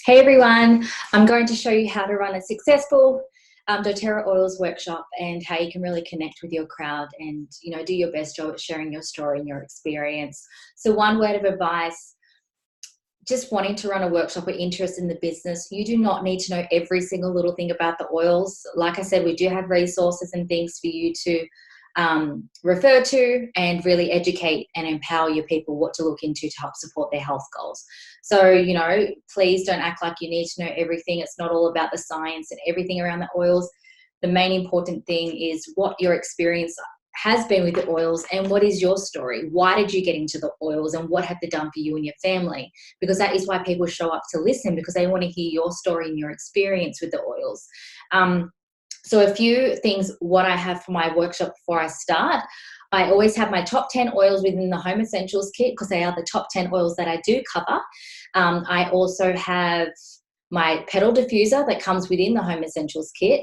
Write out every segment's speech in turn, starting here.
Hey everyone, I'm going to show you how to run a successful doTERRA oils workshop and how you can really connect with your crowd and do your best job at sharing your story and your experience. So one word of advice, just wanting to run a workshop or interest in the business, you do not need to know every single little thing about the oils. Like I said, we do have resources and things for you to refer to and really educate and empower your people what to look into to help support their health goals. So, please don't act like you need to know everything. It's not all about the science and everything around the oils. The main important thing is what your experience has been with the oils and what is your story. Why did you get into the oils and what have they done for you and your family? Because that is why people show up to listen, because they want to hear your story and your experience with the oils. So a few things, what I have for my workshop before I start, I always have my top 10 oils within the Home Essentials kit because they are the top 10 oils that I do cover. I also have my petal diffuser that comes within the Home Essentials kit.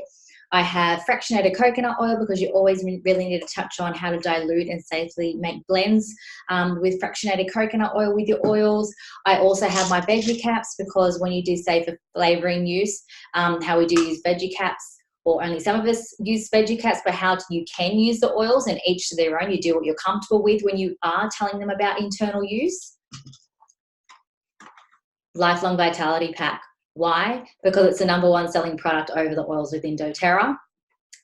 I have fractionated coconut oil because you always really need to touch on how to dilute and safely make blends with fractionated coconut oil with your oils. I also have my Veggie Caps because when you do say for flavouring use, how we do use Veggie Caps, or only some of us use Veggie Caps, but how you can use the oils, and each to their own. You do what you're comfortable with when you are telling them about internal use. Lifelong Vitality Pack. Why? Because it's the #1 selling product over the oils within doTERRA,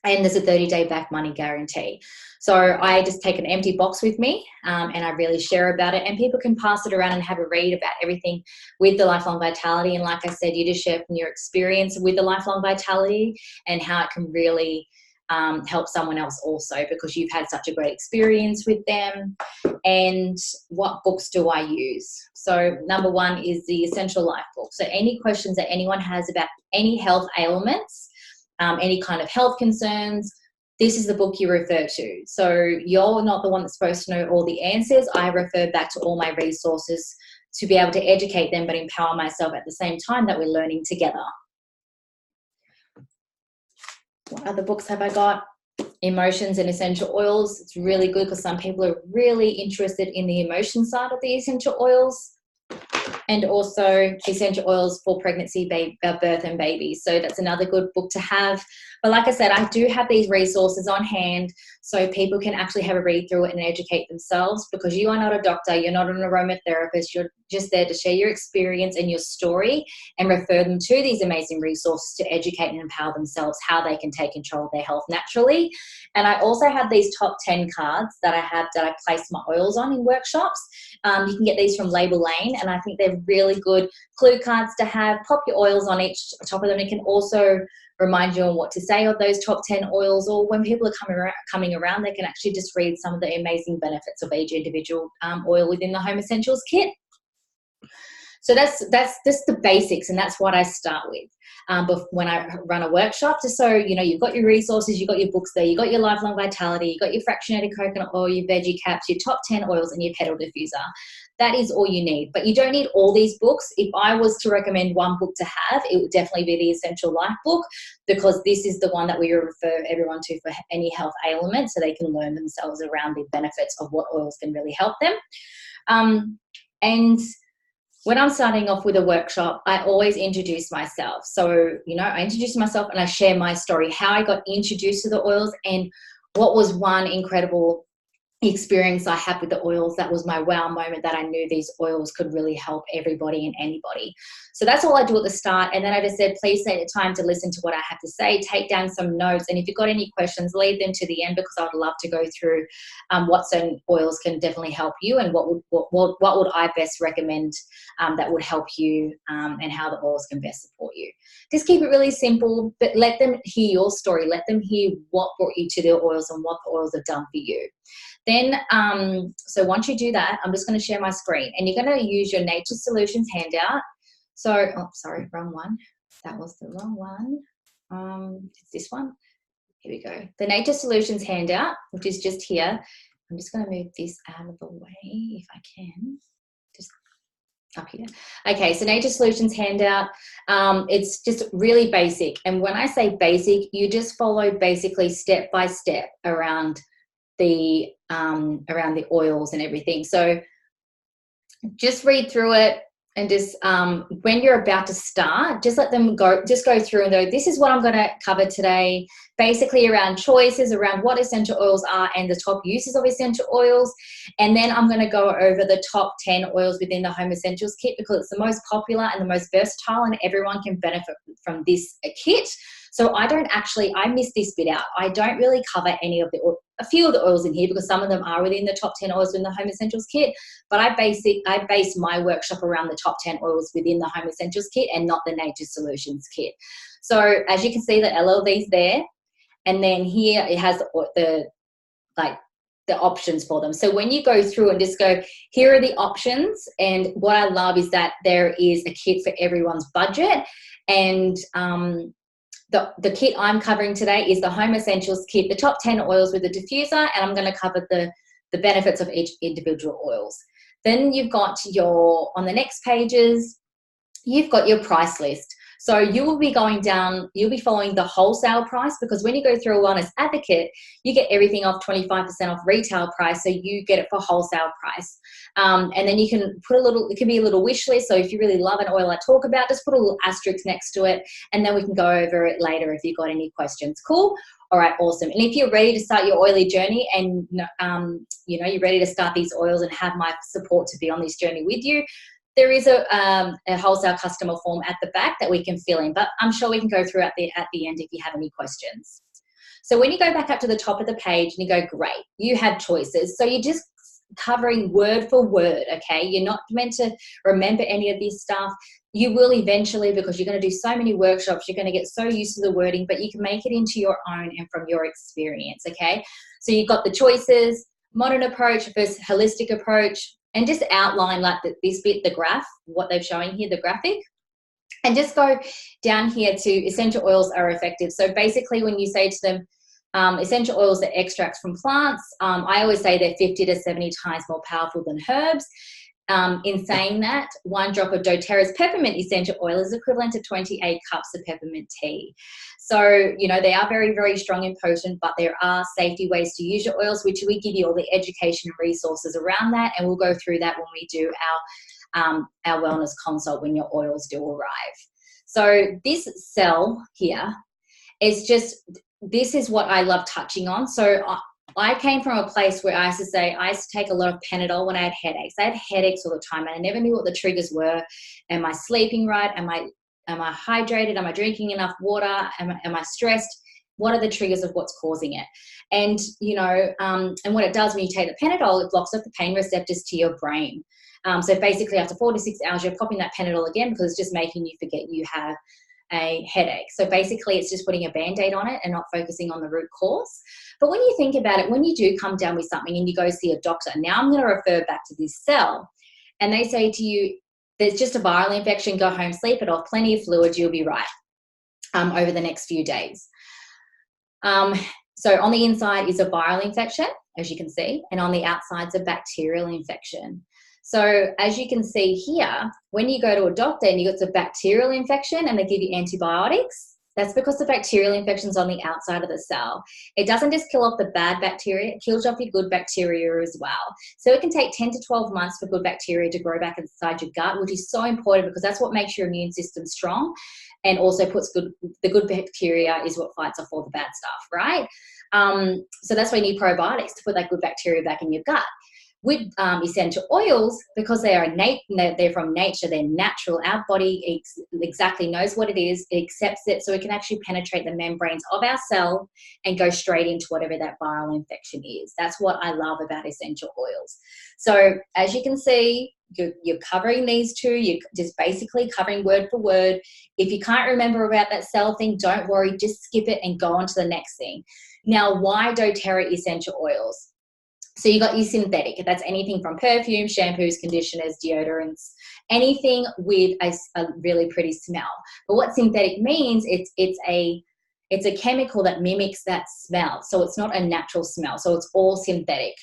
and there's a 30-day back money guarantee. So I just take an empty box with me and I really share about it, and people can pass it around and have a read about everything with the Lifelong Vitality. And like I said, you just share from your experience with the Lifelong Vitality and how it can really help someone else also, because you've had such a great experience with them. And what books do I use? So #1 is the Essential Life book. So any questions that anyone has about any health ailments, any kind of health concerns, this is the book you refer to. So you're not the one that's supposed to know all the answers. I refer back to all my resources to be able to educate them, but empower myself at the same time that we're learning together. What other books have I got? Emotions and Essential Oils. It's really good because some people are really interested in the emotion side of the essential oils. And also essential oils for pregnancy, birth and babies. So that's another good book to have. But like I said, I do have these resources on hand so people can actually have a read through it and educate themselves, because you are not a doctor, you're not an aromatherapist, you're just there to share your experience and your story and refer them to these amazing resources to educate and empower themselves how they can take control of their health naturally. And I also have these top 10 cards that I place my oils on in workshops. You can get these from Label Lane, and I think they're really good clue cards to have. Pop your oils on each top of them. It can also remind you on what to say of those top 10 oils, or when people are coming around, they can actually just read some of the amazing benefits of each individual oil within the Home Essentials kit. So that's just the basics, and that's what I start with when I run a workshop. Just so you've got your resources, you've got your books there, you've got your Lifelong Vitality, you've got your fractionated coconut oil, your Veggie Caps, your top 10 oils, and your petal diffuser. That is all you need. But you don't need all these books. If I was to recommend one book to have, it would definitely be the Essential Life book, because this is the one that we refer everyone to for any health ailment, so they can learn themselves around the benefits of what oils can really help them. And when I'm starting off with a workshop, I always introduce myself. So, I introduce myself and I share my story, how I got introduced to the oils and what was one incredible experience I had with the oils. That was my wow moment, that I knew these oils could really help everybody and anybody. So that's all I do at the start. And then I just said, please take the time to listen to what I have to say, take down some notes. And if you've got any questions, leave them to the end, because I'd love to go through what certain oils can definitely help you, and what would I best recommend that would help you, and how the oils can best support you. Just keep it really simple, but let them hear your story. Let them hear what brought you to the oils and what the oils have done for you. Then, so once you do that, I'm just going to share my screen, and you're going to use your Nature Solutions handout. So, oh, sorry, wrong one. That was the wrong one. It's this one. Here we go. The Nature Solutions handout, which is just here. I'm just going to move this out of the way if I can. Just up here. Okay, so Nature Solutions handout. It's just really basic. And when I say basic, you just follow basically step by step around the oils and everything. So just read through it. And just when you're about to start, just let them go, just go through and go, this is what I'm going to cover today, basically around choices, around what essential oils are and the top uses of essential oils. And then I'm going to go over the top 10 oils within the Home Essentials kit, because it's the most popular and the most versatile, and everyone can benefit from this kit. So I missed this bit out. I don't really cover any of a few of the oils in here, because some of them are within the top 10 oils in the Home Essentials kit, but I base my workshop around the top 10 oils within the Home Essentials kit and not the Nature Solutions kit. So as you can see, the LLV's there, and then here it has the options for them. So when you go through and just go, here are the options, and what I love is that there is a kit for everyone's budget. And the kit I'm covering today is the Home Essentials kit, the top 10 oils with the diffuser, and I'm going to cover the benefits of each individual oils. Then you've got on the next pages, you've got your price list. So you will be you'll be following the wholesale price, because when you go through a Wellness Advocate, you get everything off 25% off retail price, so you get it for wholesale price. And then you can put it can be a little wish list. So if you really love an oil I talk about, just put a little asterisk next to it, and then we can go over it later if you've got any questions. Cool? All right, awesome. And if you're ready to start your oily journey, and you're ready to start these oils and have my support to be on this journey with you, there is a wholesale customer form at the back that we can fill in, but I'm sure we can go through at the end if you have any questions. So when you go back up to the top of the page and you go, great, you have choices. So you're just covering word for word, okay? You're not meant to remember any of this stuff. You will eventually, because you're going to do so many workshops, you're going to get so used to the wording, but you can make it into your own and from your experience, okay? So you've got the choices, modern approach versus holistic approach, and just outline like this bit, the graph, what they're showing here, the graphic, and just go down here to essential oils are effective. So basically when you say to them, essential oils are extracts from plants, I always say they're 50 to 70 times more powerful than herbs. In saying that, 1 drop of doTERRA's peppermint essential oil is equivalent to 28 cups of peppermint tea. So, they are very, very strong and potent, but there are safety ways to use your oils, which we give you all the education and resources around that, and we'll go through that when we do our wellness consult when your oils do arrive. So this cell here is this is what I love touching on. So I came from a place where I used to take a lot of Panadol when I had headaches. I had headaches all the time, and I never knew what the triggers were. Am I sleeping right? Am I hydrated? Am I drinking enough water? Am I stressed? What are the triggers of what's causing it? And, and what it does when you take the Panadol, it blocks off the pain receptors to your brain. So basically after 4 to 6 hours, you're popping that Panadol again, because it's just making you forget you have a headache. So basically it's just putting a Band-Aid on it and not focusing on the root cause. But when you think about it, when you do come down with something and you go see a doctor, now I'm going to refer back to this cell, and they say to you, there's just a viral infection, go home, sleep it off, plenty of fluids, you'll be right over the next few days. So on the inside is a viral infection, as you can see, and on the outside is a bacterial infection. So as you can see here, when you go to a doctor and you got a bacterial infection and they give you antibiotics, that's because the bacterial infection's on the outside of the cell. It doesn't just kill off the bad bacteria, it kills off your good bacteria as well. So it can take 10 to 12 months for good bacteria to grow back inside your gut, which is so important because that's what makes your immune system strong, and also puts the good bacteria is what fights off all the bad stuff, right? So that's why you need probiotics to put that good bacteria back in your gut. With essential oils, because they are innate, they're from nature, they're natural, our body exactly knows what it is, it accepts it, so it can actually penetrate the membranes of our cell and go straight into whatever that viral infection is. That's what I love about essential oils. So as you can see, you're covering these two, you're just basically covering word for word. If you can't remember about that cell thing, don't worry, just skip it and go on to the next thing. Now, why doTERRA essential oils? So you got your synthetic, that's anything from perfume, shampoos, conditioners, deodorants, anything with a really pretty smell. But what synthetic means, it's a chemical that mimics that smell. So it's not a natural smell. So it's all synthetic.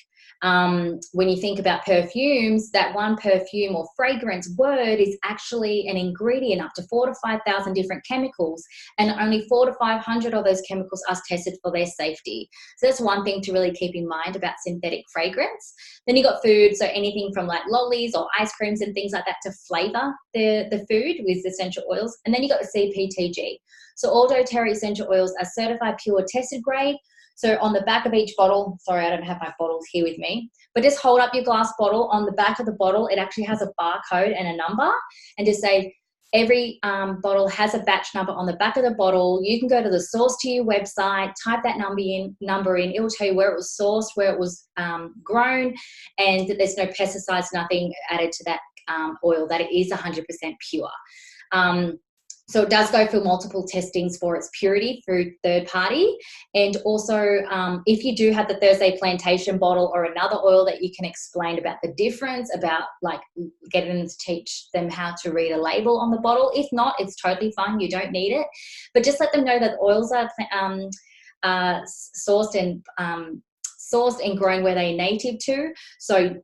when you think about perfumes, that one perfume or fragrance word is actually an ingredient up to 4,000 to 5,000 different chemicals, and only 400 to 500 of those chemicals are tested for their safety. So that's one thing to really keep in mind about synthetic fragrance. Then you got food, so anything from like lollies or ice creams and things like that to flavor the food with essential oils. And then you got the CPTG. So all doTERRA essential oils are certified pure tested grade. So on the back of each bottle, sorry, I don't have my bottles here with me, but just hold up your glass bottle. On the back of the bottle, it actually has a barcode and a number, and just say every bottle has a batch number on the back of the bottle. You can go to the source to your website, type that number in. It will tell you where it was sourced, where it was grown, and that there's no pesticides, nothing added to that oil, that it is 100% pure. So it does go through multiple testings for its purity through third party. And also, if you do have the Thursday Plantation bottle or another oil that you can explain about the difference, about like getting them to teach them how to read a label on the bottle. If not, it's totally fine. You don't need it. But just let them know that oils are sourced and grown where they're native to. So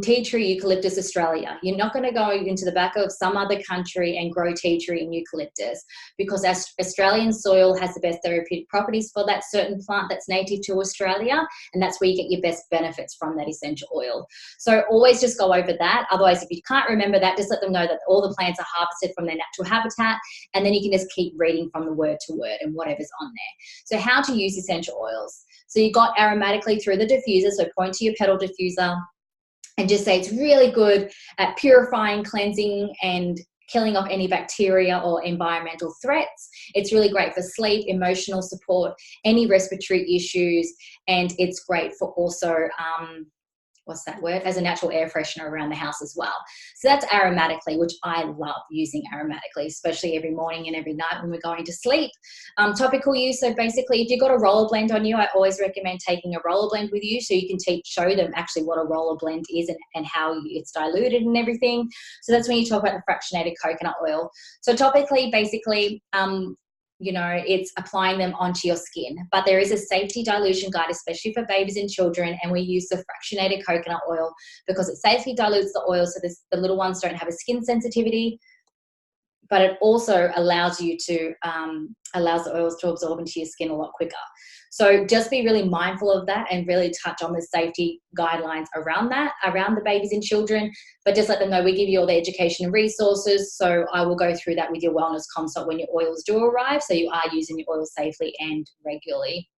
tea tree eucalyptus Australia. You're not going to go into the back of some other country and grow tea tree and eucalyptus, because Australian soil has the best therapeutic properties for that certain plant that's native to Australia, and that's where you get your best benefits from that essential oil. So always just go over that. Otherwise, if you can't remember that, just let them know that all the plants are harvested from their natural habitat, and then you can just keep reading from the word to word and whatever's on there. So how to use essential oils. So you got aromatically through the diffuser, so point to your petal diffuser and just say it's really good at purifying, cleansing, and killing off any bacteria or environmental threats. It's really great for sleep, emotional support, any respiratory issues, and it's great for also, what's that word? As a natural air freshener around the house as well. So that's aromatically, which I love using aromatically, especially every morning and every night when we're going to sleep. Topical use, so basically if you've got a roller blend on you, I always recommend taking a roller blend with you so you can show them actually what a roller blend is and how it's diluted and everything. So that's when you talk about the fractionated coconut oil. So topically, basically, you know, it's applying them onto your skin. But there is a safety dilution guide, especially for babies and children, and we use the fractionated coconut oil because it safely dilutes the oil so the little ones don't have a skin sensitivity, but it also allows you to, allows the oils to absorb into your skin a lot quicker. So just be really mindful of that and really touch on the safety guidelines around that, around the babies and children, but just let them know we give you all the education and resources. So I will go through that with your wellness consult when your oils do arrive, so you are using your oils safely and regularly.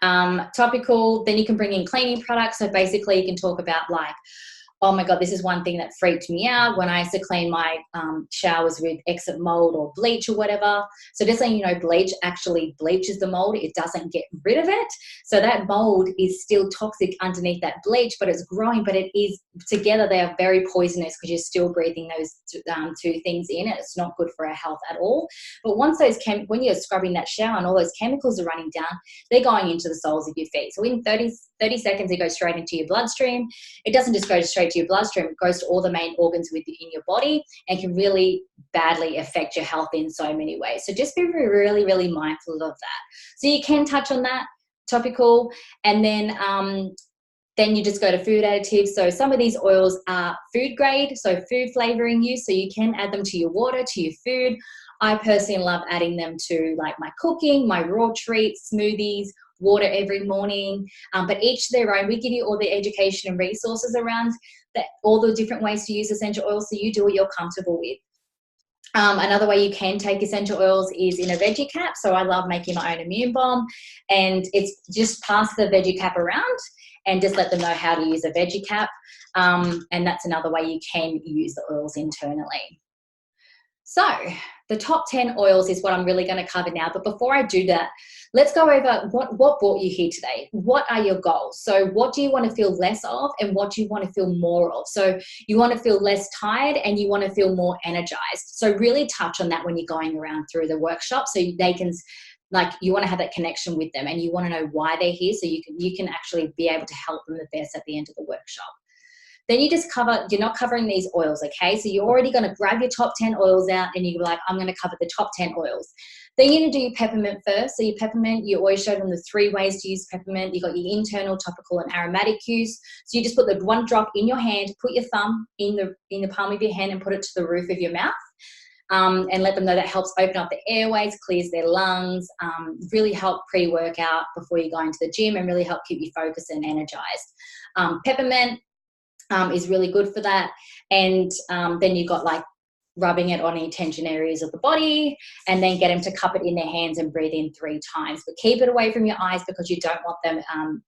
Topical, then you can bring in cleaning products. So basically you can talk about like, oh my God, this is one thing that freaked me out when I used to clean my showers with exit mold or bleach or whatever. So just letting you know, bleach actually bleaches the mold. It doesn't get rid of it. So that mold is still toxic underneath that bleach, but it's growing, but it is together. They are very poisonous because you're still breathing those two things in. It's not good for our health at all. But once those when you're scrubbing that shower and all those chemicals are running down, they're going into the soles of your feet. So in 30 seconds, it goes straight into your bloodstream. It doesn't just go straight to your bloodstream, it goes to all the main organs in your body and can really badly affect your health in so many ways. So just be really, really mindful of that. So you can touch on that, topical, and then you just go to food additives. So some of these oils are food grade, so food flavoring use, so you can add them to your water, to your food. I personally love adding them to like my cooking, my raw treats, smoothies, water every morning, but each their own. We give you all the education and resources around that, all the different ways to use essential oils, so you do what you're comfortable with. Another way you can take essential oils is in a veggie cap. So I love making my own immune bomb, and it's just pass the veggie cap around and just let them know how to use a veggie cap. And that's another way you can use the oils internally. So the top 10 oils is what I'm really going to cover now. But before I do that, let's go over what brought you here today. What are your goals? So what do you want to feel less of and what do you want to feel more of? So you want to feel less tired and you want to feel more energized. So really touch on that when you're going around through the workshop, so they can, like, you want to have that connection with them and you want to know why they're here, so you can actually be able to help them the best at the end of the workshop. Then you just cover, you're not covering these oils, okay? So you're already going to grab your top 10 oils out and you're like, I'm going to cover the top 10 oils. Then you're going to do your peppermint first. So your peppermint, you always showed them the 3 ways to use peppermint. You've got your internal, topical, and aromatic use. So you just put the 1 drop in your hand, put your thumb in the palm of your hand and put it to the roof of your mouth. And let them know that helps open up the airways, clears their lungs, really help pre-workout before you go into the gym and really help keep you focused and energized. Peppermint is really good for that. And then you've got like rubbing it on any tension areas of the body, and then get them to cup it in their hands and breathe in 3 times. But keep it away from your eyes because you don't want them,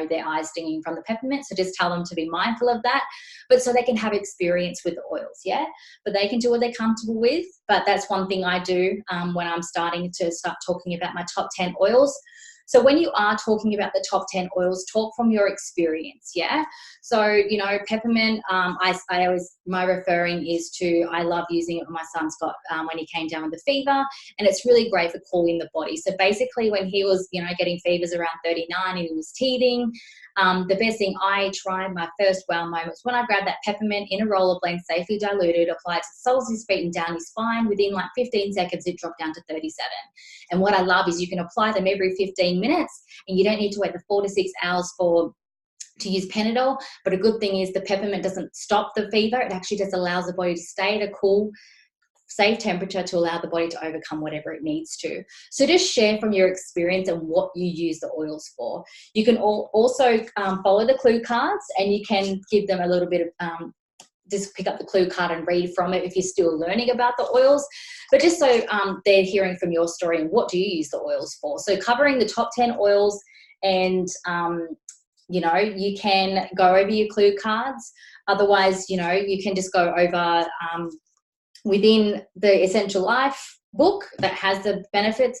their eyes stinging from the peppermint. So just tell them to be mindful of that. But so they can have experience with the oils, yeah? But they can do what they're comfortable with. But that's one thing I do when I'm starting to start talking about my top 10 oils. So when you are talking about the top 10 oils, talk from your experience, yeah? So, peppermint, my referring is to, I love using it when my son's got, when he came down with a fever, and it's really great for cooling the body. So basically when he was, getting fevers around 39 and he was teething, the best thing I tried, my first wow moments, when I grabbed that peppermint in a roller blend, safely diluted, applied to the soles of his feet and down his spine, within like 15 seconds, it dropped down to 37. And what I love is you can apply them every 15 minutes and you don't need to wait the 4 to 6 hours to use Panadol. But a good thing is the peppermint doesn't stop the fever. It actually just allows the body to stay at a cool, safe temperature to allow the body to overcome whatever it needs to. So just share from your experience and what you use the oils for. You can also follow the clue cards, and you can give them a little bit of just pick up the clue card and read from it if you're still learning about the oils. But just so they're hearing from your story and what do you use the oils for. So covering the top 10 oils, and you can go over your clue cards. Otherwise, you can just go over within the Essential Life book that has the benefits.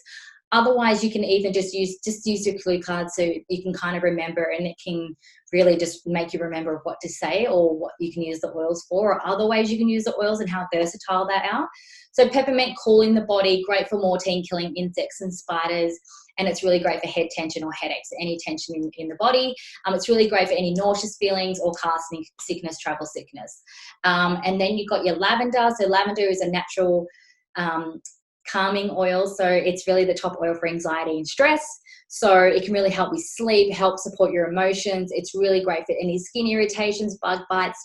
Otherwise, you can even just use your clue card so you can kind of remember, and it can really just make you remember what to say or what you can use the oils for, or other ways you can use the oils and how versatile they are. So peppermint, cooling the body, great for mortine, killing insects and spiders, and it's really great for head tension or headaches, any tension in the body. It's really great for any nauseous feelings or car sickness, travel sickness. And then you've got your lavender. So lavender is a natural calming oil. So it's really the top oil for anxiety and stress. So it can really help with sleep, help support your emotions. It's really great for any skin irritations, bug bites,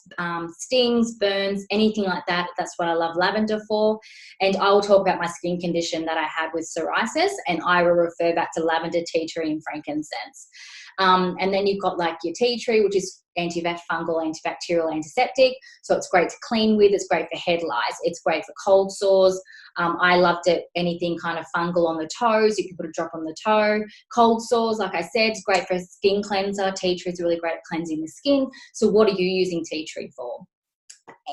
stings, burns, anything like that. That's what I love lavender for. And I will talk about my skin condition that I had with psoriasis, and I will refer back to lavender, tea tree, and frankincense. And then you've got like your tea tree, which is antifungal, antibacterial, antiseptic. So it's great to clean with. It's great for head lice. It's great for cold sores. I loved it. Anything kind of fungal on the toes, you can put a drop on the toe. Cold sores, like I said, it's great for a skin cleanser. Tea tree is really great at cleansing the skin. So what are you using tea tree for?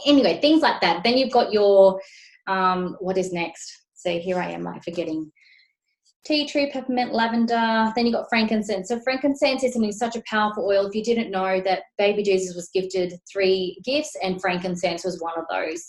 Anyway, things like that. Then you've got your, what is next? So here I am, like forgetting. Tea tree, peppermint, lavender. Then you got frankincense. So frankincense is such a powerful oil. If you didn't know that baby Jesus was gifted 3 gifts, and frankincense was one of those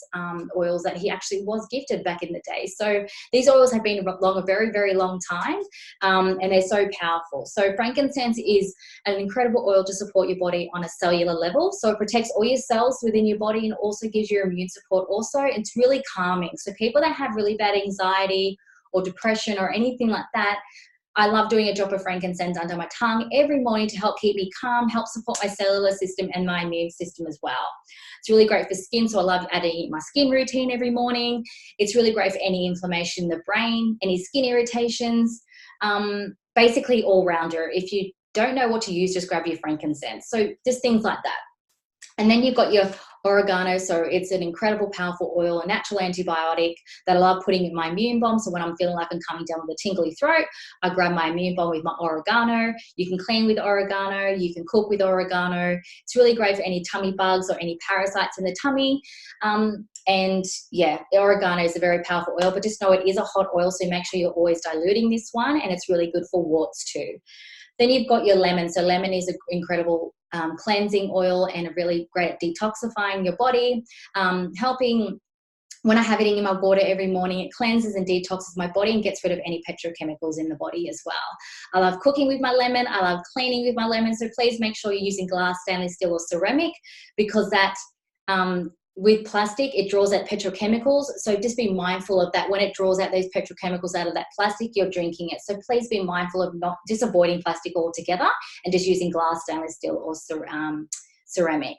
oils that he actually was gifted back in the day. So these oils have been along a very, very long time, and they're so powerful. So frankincense is an incredible oil to support your body on a cellular level. So it protects all your cells within your body and also gives you immune support also. It's really calming. So people that have really bad anxiety or depression or anything like that, I love doing a drop of frankincense under my tongue every morning to help keep me calm, help support my cellular system and my immune system as well. It's really great for skin, so I love adding it in my skin routine every morning. It's really great for any inflammation in the brain, any skin irritations, basically all-rounder. If you don't know what to use, just grab your frankincense. So just things like that. And then you've got your oregano. So it's an incredible, powerful oil, a natural antibiotic that I love putting in my immune bomb. So when I'm feeling like I'm coming down with a tingly throat, I grab my immune bomb with my oregano. You can clean with oregano. You can cook with oregano. It's really great for any tummy bugs or any parasites in the tummy. And yeah, oregano is a very powerful oil, but just know it is a hot oil. So make sure you're always diluting this one, and it's really good for warts too. Then you've got your lemon. So lemon is an incredible cleansing oil and really great at detoxifying your body, helping when I have it in my water every morning, it cleanses and detoxes my body and gets rid of any petrochemicals in the body as well. I love cooking with my lemon. I love cleaning with my lemon. So please make sure you're using glass, stainless steel, or ceramic, because that, with plastic, it draws out petrochemicals. So just be mindful of that. When it draws out those petrochemicals out of that plastic, you're drinking it. So please be mindful of not just avoiding plastic altogether and just using glass, stainless steel, or ceramic.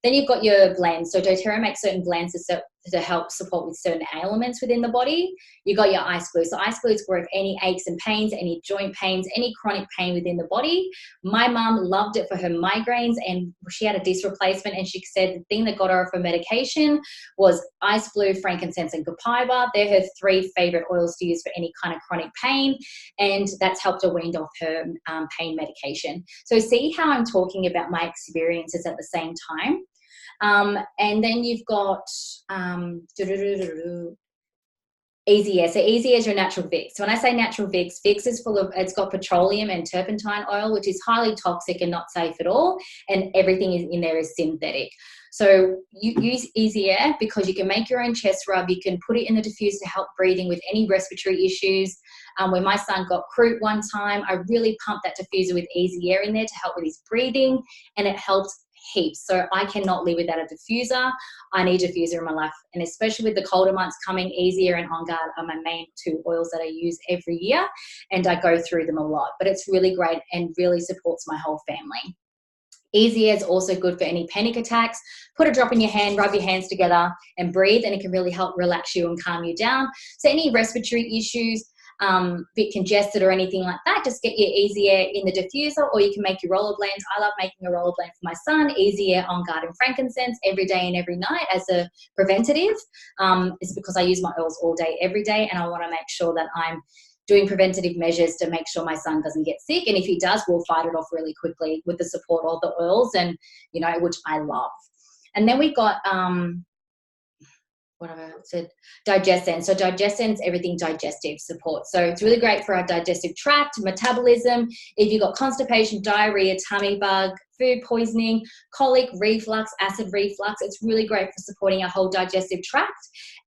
Then you've got your blends. So doTERRA makes certain blends to help support with certain ailments within the body. You've got your ice glue. So ice glue is for any aches and pains, any joint pains, any chronic pain within the body. My mum loved it for her migraines, and she had a disc replacement, and she said the thing that got her off her medication was ice glue, frankincense, and copaiba. They're her 3 favorite oils to use for any kind of chronic pain, and that's helped her wean off her pain medication. So see how I'm talking about my experiences at the same time. And then you've got Easy Air. So Easy Air is your natural Vicks. So when I say natural Vicks, Vicks is full of, it's got petroleum and turpentine oil, which is highly toxic and not safe at all. And everything in there is synthetic. So you use Easy Air because you can make your own chest rub. You can put it in the diffuser to help breathing with any respiratory issues. When my son got croup one time, I really pumped that diffuser with Easy Air in there to help with his breathing, and it helped heaps. So I cannot live without a diffuser. I need a diffuser in my life, and especially with the colder months coming, Easy Air and On Guard are my main 2 oils that I use every year, and I go through them a lot, but it's really great and really supports my whole family. Easy Air is also good for any panic attacks. Put a drop in your hand, rub your hands together and breathe, and it can really help relax you and calm you down. So any respiratory issues, bit congested or anything like that, just get your Easy Air in the diffuser, or you can make your roller blends. I love making a roller blend for my son. Easy Air, On Guard, and frankincense every day and every night as a preventative. It's because I use my oils all day, every day, and I want to make sure that I'm doing preventative measures to make sure my son doesn't get sick. And if he does, we'll fight it off really quickly with the support of the oils, and which I love. And then we got what have I said? Digestin. So Digestin's everything digestive support. So it's really great for our digestive tract, metabolism. If you've got constipation, diarrhea, tummy bug, food poisoning, colic, reflux, acid reflux, it's really great for supporting our whole digestive tract.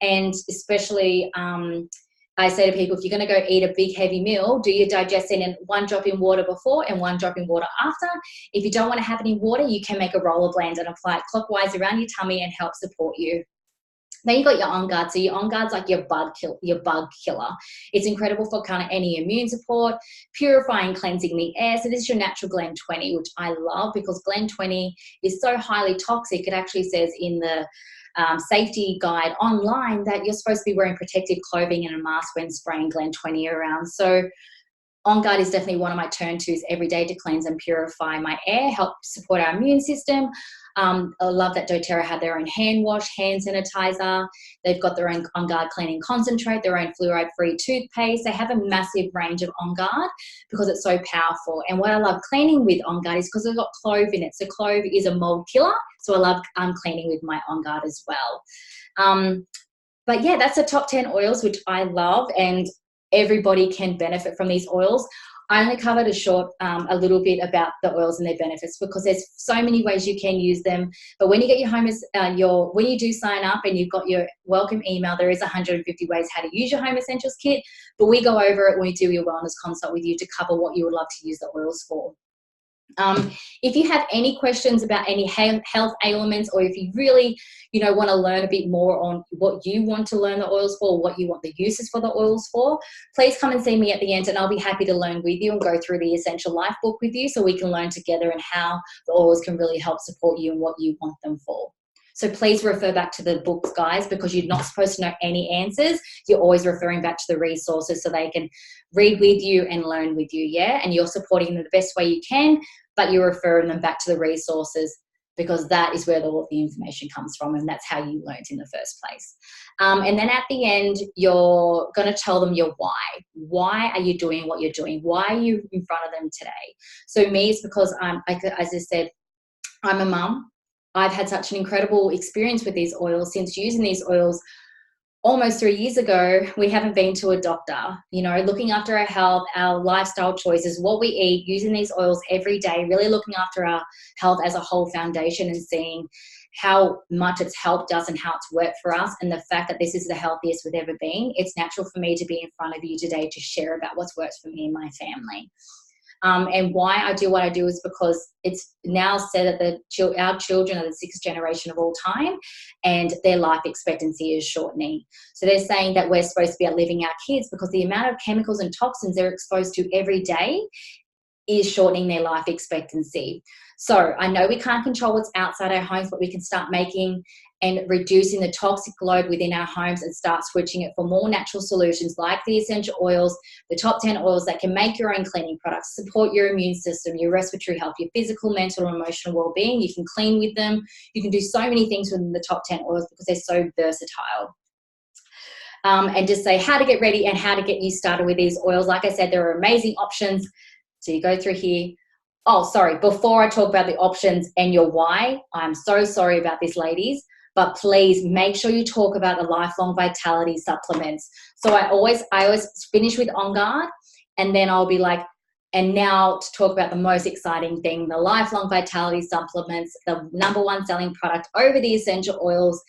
And especially, I say to people, if you're going to go eat a big heavy meal, do your Digestin in 1 drop in water before and 1 drop in water after. If you don't want to have it in water, you can make a roller blend and apply it clockwise around your tummy and help support you. Then you've got your On Guard. So your On Guard's like your bug killer. It's incredible for kind of any immune support, purifying, cleansing the air. So this is your natural Glen 20, which I love because Glen 20 is so highly toxic. It actually says in the safety guide online that you're supposed to be wearing protective clothing and a mask when spraying Glen 20 around. So On Guard is definitely one of my turn-tos every day to cleanse and purify my air, help support our immune system. I love that doTERRA had their own hand wash, hand sanitizer. They've got their own On Guard cleaning concentrate, their own fluoride-free toothpaste. They have a massive range of On Guard because it's so powerful. And what I love cleaning with On Guard is because it's got clove in it. So clove is a mold killer. So I love cleaning with my On Guard as well. But yeah, that's the top 10 oils, which I love, and everybody can benefit from these oils. I only covered a little bit about the oils and their benefits because there's so many ways you can use them. But when you get when you do sign up and you've got your welcome email, there is 150 ways how to use your Home Essentials kit. But we go over it when we do your wellness consult with you to cover what you would love to use the oils for. If you have any questions about any health ailments, or if you really, want to learn a bit more on what you want to learn the oils for, what you want the uses for the oils for, please come and see me at the end, and I'll be happy to learn with you and go through the Essential Life book with you so we can learn together and how the oils can really help support you and what you want them for. So please refer back to the books, guys, because you're not supposed to know any answers. You're always referring back to the resources so they can read with you and learn with you, yeah? And you're supporting them the best way you can, but you're referring them back to the resources because that is where all the information comes from, and that's how you learned in the first place. And then at the end, you're going to tell them your why. Why are you doing what you're doing? Why are you in front of them today? So me, it's because as I said, I'm a mum. I've had such an incredible experience with these oils. Since using these oils almost 3 years ago, we haven't been to a doctor. Looking after our health, our lifestyle choices, what we eat, using these oils every day, really looking after our health as a whole foundation and seeing how much it's helped us and how it's worked for us, and the fact that this is the healthiest we've ever been, it's natural for me to be in front of you today to share about what's worked for me and my family. And why I do what I do is because it's now said that our children are the 6th generation of all time, and their life expectancy is shortening. So they're saying that we're supposed to be outliving our kids because the amount of chemicals and toxins they're exposed to every day is shortening their life expectancy. So I know we can't control what's outside our homes, but we can start making and reducing the toxic load within our homes and start switching it for more natural solutions like the essential oils, the top 10 oils that can make your own cleaning products, support your immune system, your respiratory health, your physical, mental, and emotional well-being. You can clean with them. You can do so many things within the top 10 oils because they're so versatile. And just say how to get ready and how to get you started with these oils. Like I said, there are amazing options. So you go through here. Oh, sorry, before I talk about the options and your why, I'm so sorry about this, ladies, but please make sure you talk about the lifelong vitality supplements. So I always finish with On Guard, and then I'll be like, and now to talk about the most exciting thing, the lifelong vitality supplements, the #1 selling product over the essential oils,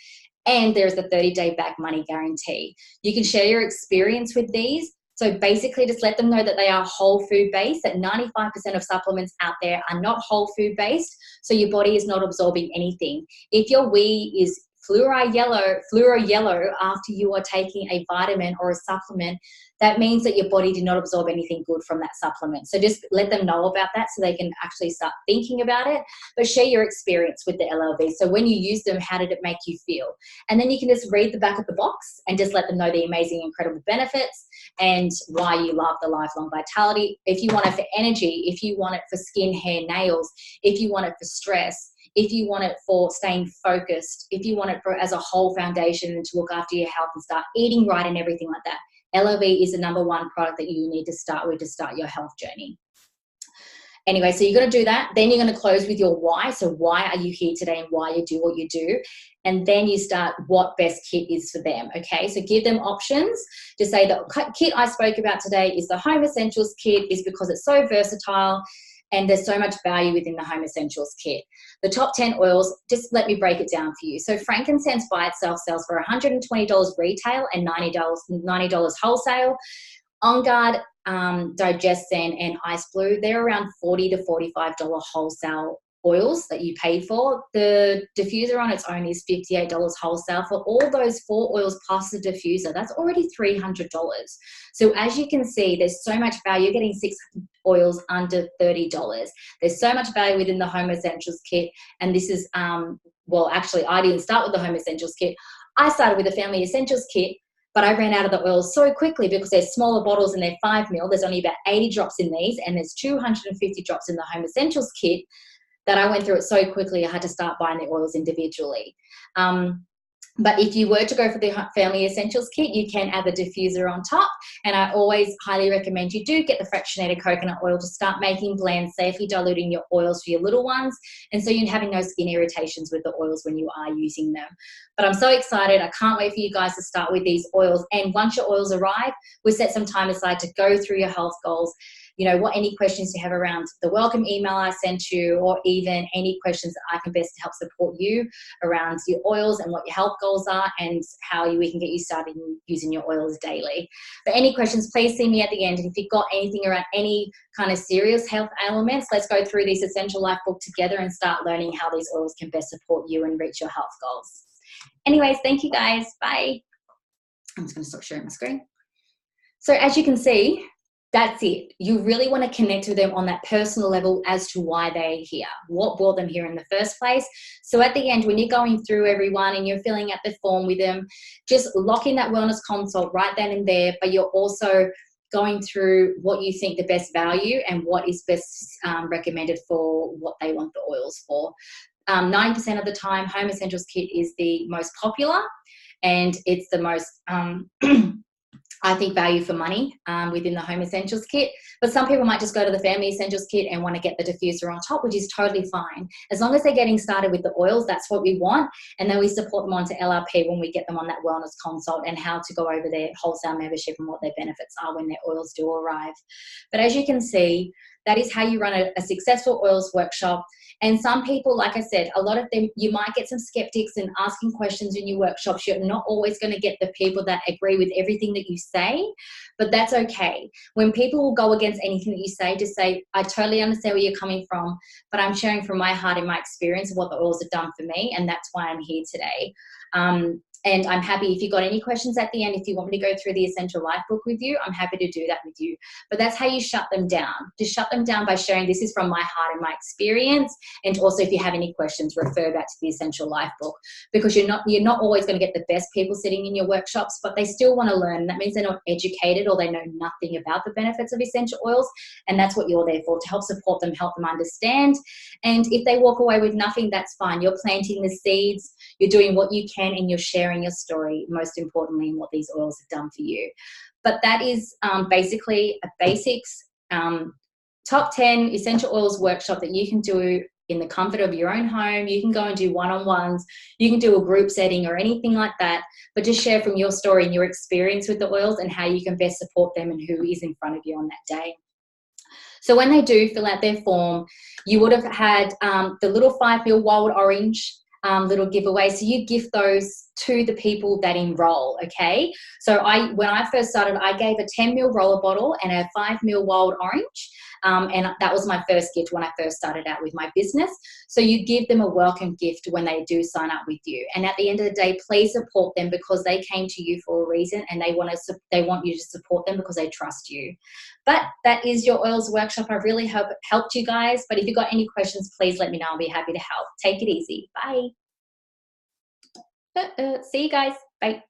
and there's the 30-day back money guarantee. You can share your experience with these. So basically just let them know that they are whole food based, that 95% of supplements out there are not whole food based, so your body is not absorbing anything. If your wee is fluoro yellow after you are taking a vitamin or a supplement, that means that your body did not absorb anything good from that supplement. So just let them know about that so they can actually start thinking about it, but share your experience with the LLV. So when you use them, how did it make you feel? And then you can just read the back of the box and just let them know the amazing, incredible benefits and why you love the lifelong vitality. If you want it for energy, if you want it for skin, hair, nails, if you want it for stress, if you want it for staying focused, if you want it for as a whole foundation and to look after your health and start eating right and everything like that, LLV is the #1 product that you need to start with to start your health journey. Anyway, so you're going to do that. Then you're going to close with your why. So why are you here today and why you do what you do? And then you start what best kit is for them, okay? So give them options to say the kit I spoke about today is the Home Essentials kit, is because it's so versatile and there's so much value within the Home Essentials kit. The top 10 oils, just let me break it down for you. So frankincense by itself sells for $120 retail and $90 wholesale. On Guard, Digestin, and Ice Blue, they're around $40 to $45 wholesale oils that you pay for. The diffuser on its own is $58 wholesale. For all those 4 oils plus the diffuser, that's already $300. So as you can see, there's so much value. You're getting 6 oils under $30. There's so much value within the Home Essentials kit. And this is, well, actually, I didn't start with the Home Essentials kit. I started with the Family Essentials kit, but I ran out of the oils so quickly because they're smaller bottles and they're 5 ml. There's only about 80 drops in these, and there's 250 drops in the Home Essentials kit, that I went through it so quickly I had to start buying the oils individually. But if you were to go for the Family Essentials kit, you can add the diffuser on top. And I always highly recommend you do get the fractionated coconut oil to start making blends, safely diluting your oils for your little ones. And so you're having no skin irritations with the oils when you are using them. But I'm so excited. I can't wait for you guys to start with these oils. And once your oils arrive, we set some time aside to go through your health goals. You know, any questions you have around the welcome email I sent you, or even any questions that I can best help support you around your oils and what your health goals are and how we can get you started using your oils daily. But any questions, please see me at the end. And if you've got anything around any kind of serious health ailments, let's go through this Essential Life book together and start learning how these oils can best support you and reach your health goals. Anyways, thank you guys. Bye. I'm just going to stop sharing my screen. So as you can see, that's it. You really want to connect with them on that personal level as to why they're here, what brought them here in the first place. So at the end, when you're going through everyone and you're filling out the form with them, just lock in that wellness consult right then and there, but you're also going through what you think the best value and what is best recommended for what they want the oils for. 90% of the time, Home Essentials kit is the most popular, and it's the most I think value for money within the Home Essentials kit. But some people might just go to the Family Essentials kit and want to get the diffuser on top, which is totally fine. As long as they're getting started with the oils, that's what we want. And then we support them onto LRP when we get them on that wellness consult and how to go over their wholesale membership and what their benefits are when their oils do arrive. But as you can see, That is how you run a successful oils workshop. And some people, like I said, a lot of them, you might get some skeptics and asking questions in your workshops. You're not always going to get the people that agree with everything that you say, but that's okay. When people will go against anything that you say, just say, I totally understand where you're coming from, but I'm sharing from my heart and my experience of what the oils have done for me, and that's why I'm here today. And I'm happy if you've got any questions at the end, if you want me to go through the Essential Life book with you, I'm happy to do that with you. But that's how you shut them down. Just shut them down by sharing, this is from my heart and my experience. And also, if you have any questions, refer back to the Essential Life book, because you're not always going to get the best people sitting in your workshops, but they still want to learn. That means they're not educated or they know nothing about the benefits of essential oils. And that's what you're there for, to help support them, help them understand. And if they walk away with nothing, that's fine. You're planting the seeds, you're doing what you can, and you're sharing your story, most importantly, and what these oils have done for you. But that is basically a basics top 10 essential oils workshop that you can do in the comfort of your own home. You can go and do one-on-ones, you can do a group setting or anything like that, but just share from your story and your experience with the oils and how you can best support them and who is in front of you on that day. So when they do fill out their form, you would have had the little 5 ml wild orange little giveaway. So you gift those to the people that enroll, okay? So when I first started, I gave a 10 ml roller bottle and a 5 ml wild orange. And that was my first gift when I first started out with my business. So you give them a welcome gift when they do sign up with you. And at the end of the day, please support them, because they came to you for a reason, and they want you to support them because they trust you. But that is your oils workshop. I really hope it helped you guys. But if you've got any questions, please let me know. I'll be happy to help. Take it easy. Bye. See you guys. Bye.